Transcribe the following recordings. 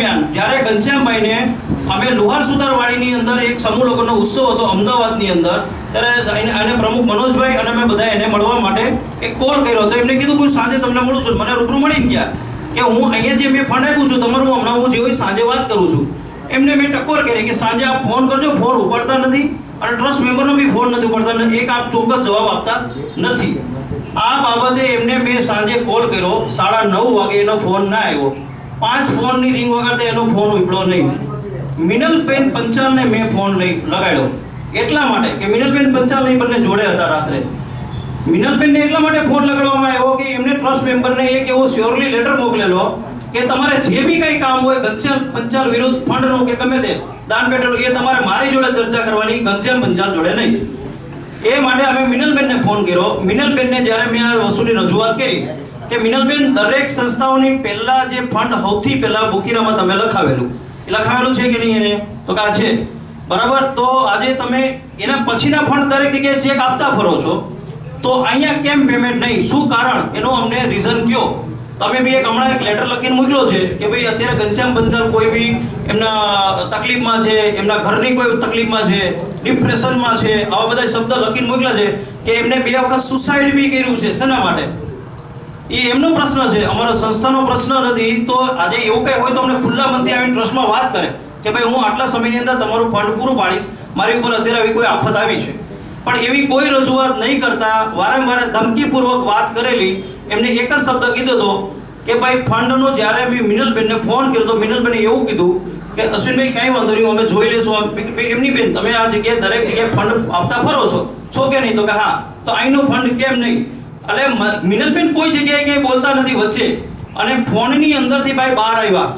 દરમિયાન જ્યારે ઘનશ્યામભાઈને અમે લુહાર સુતારવાડીની અંદર એક સમૂહ લોકોનો ઉત્સવ હતો અમદાવાદની અંદર, ત્યારે એને પ્રમુખ મનોજભાઈ અને અમે બધા એને મળવા માટે એક કોલ કર્યો હતો. એમને કીધું હું સાંજે તમને મળું છું. મને રૂબરૂ મળીને ગયા કે હું અહીંયા જે મેં ફંડ આપ્યું છું તમારું, હમણાં હું જે હોય સાંજે વાત કરું છું. એમને મેં ટકોર કરી કે સાંજે આપ ફોન કરજો, ફોન ઉપાડતા નથી અને ટ્રસ્ટ મેમ્બરનો બી ફોન નથી ઉપાડતા, એક આપ ચોક્કસ જવાબ આપતા નથી. આ બાબતે એમને મેં સાંજે કોલ કર્યો, 9:30 વાગે એનો ફોન ના આવ્યો. 5 ફોનની રિંગ વગાડતા એનો ફોન ઉપડ્યો નહીં. મિનલબેન પંચાલને મેં ફોન લગાડ્યો એટલા માટે કે મિનલબેન પંચાલ એ બંને જોડે હતા રાત્રે. મિનલબેનને એટલા માટે ફોન લગાડવામાં આવ્યો કે એમને ટ્રસ્ટ મેમ્બરને એક એવો શ્યોરલી લેટર મોકલેલો કે તમારે જે બી કંઈ કામ હોય ઘનશ્યામ પંચાલ વિરુદ્ધ ફંડનું કે ગમે તે દાન પેટનું, એ તમારે મારી જોડે ચર્ચા કરવાની, ઘનશ્યામ પંચાલ જોડે નહીં. એ માટે અમે મિનલબેનને ફોન કર્યો. મિનલબેનને જ્યારે મેં આ વસ્તુની રજૂઆત કરી કે મિનલબેન દરેક સંસ્થાઓની પહેલાં જે ફંડ સૌથી પહેલાં બુકીરામાં તમે લખાવેલું છે કે નહીં એને? તો કે આ છે. બરાબર. તો આજે તમે એના પછીના ફંડ દરેક જગ્યાએ ચેક આપતા ફરો છો, તો અહીંયા કેમ પેમેન્ટ નહીં? શું કારણ? એનો અમને રીઝન કયો. તમે બી હમણાં એક લેટર લખીને મોકલ્યો છે કે ભાઈ અત્યારે ઘનશ્યામ પંચાલ કોઈ બી એમના તકલીફમાં છે, એમના ઘરની કોઈ તકલીફમાં છે, ડિપ્રેશનમાં છે, આવા બધા શબ્દ લખીને મોકલ્યા છે કે એમને 2 વખત સુસાઇડ બી કર્યું છે. શેના માટે? એ એમનો પ્રશ્ન છે, અમારા સંસ્થાનો પ્રશ્ન નથી. તો આજે એવું કંઈ હોય તો અમને ખુલ્લા મનથી આવીને ટ્રસ્ટમાં વાત કરે કે ભાઈ હું આટલા સમયની અંદર તમારું ફંડ પૂરું પાડીશ, મારી ઉપર અત્યારે આવી કોઈ આફત આવી છે. પણ એવી કોઈ રજૂઆત નહીં કરતા વારંવાર ધમકીપૂર્વક વાત કરેલી. એમને એક જ શબ્દ કીધો હતો કે ભાઈ ફંડનો જ્યારે મેં મિનલબેનને ફોન કર્યો તો મિનલબેને એવું કીધું કે અશ્વિનભાઈ કાંઈ વાંધો નહીં, અમે જોઈ લઈશું. એમની બેન તમે આ જગ્યાએ દરેક જગ્યાએ ફંડ આપતા ફરો છો કે નહીં? તો કે હા. તો અહીંનું ફંડ કેમ નહીં? એટલે મિનલબેન કોઈ જગ્યાએ ક્યાંય બોલતા નથી વચ્ચે, અને ફોનની અંદરથી ભાઈ બહાર આવ્યા.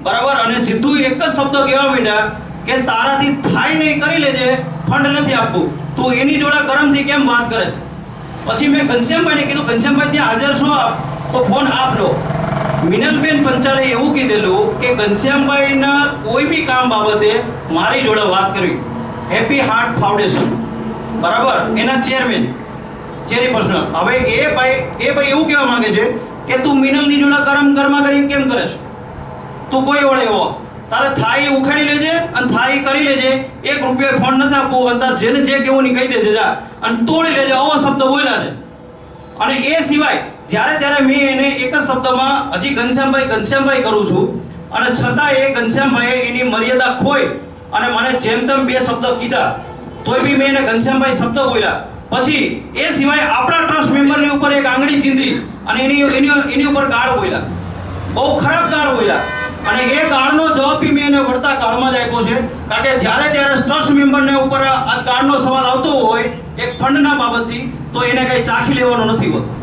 બરાબર. અને સીધું એક જ શબ્દ કહેવા માંડ્યા કે તારાથી થાય નહીં કરી લેજે, ફંડ નથી આપવું. તું એની જોડે ગરમથી કેમ વાત કરે છે? પછી મેં ઘનશ્યામભાઈને કીધું ઘનશ્યામભાઈ ત્યાં હાજર છો આપ, તો ફોન આપ લો. મિનલબેન પંચાલે એવું કીધેલું કે ઘનશ્યામભાઈના કોઈ બી કામ બાબતે મારી જોડે વાત કરવી. હેપી હાર્ટ ફાઉન્ડેશન, બરાબર, એના ચેરમેન ચેરપર્સન. હવે એ ભાઈ એવું કહેવા માંગે છે કે તું મિનલની જોડે ગરમા કરીને કેમ કરે છે? તું કોઈ વળે એવો તારે થાય ઉખાડી લેજે અને થાય કરી લેજે. 1 રૂપિયા ફોન નથી આપવું અને તારે જેને જે કેવું નહીં કહી દેજે જા અને તોડી લેજે. આવો શબ્દ બોલ્યા છે. અને એ સિવાય ત્યારે મેં એને એક જ શબ્દમાં હજી ઘનશ્યામભાઈ કરું છું, અને છતાં એ ઘનશ્યામભાઈએ એની મર્યાદા ખોઈ અને મને જેમ તેમ 2 શબ્દ કીધા, તોય બી મેં એને ઘનશ્યામભાઈ શબ્દ બોલ્યા. પછી એ સિવાય આપણા ટ્રસ્ટ મેમ્બરની ઉપર એક આંગળી ચીંધી અને એની ઉપર ગાળ બોલ્યા, બહુ ખરાબ ગાળ બોલ્યા. અને એ ગાળનો જવાબ બી મેં એને વળતા કાળમાં જ આપ્યો છે. કારણ કે જ્યારે ટ્રસ્ટ મેમ્બરને ઉપર આ ગાળનો સવાલ આવતો હોય એક ફંડના બાબતથી, તો એને કંઈ ચાખી લેવાનો નથી હોતો.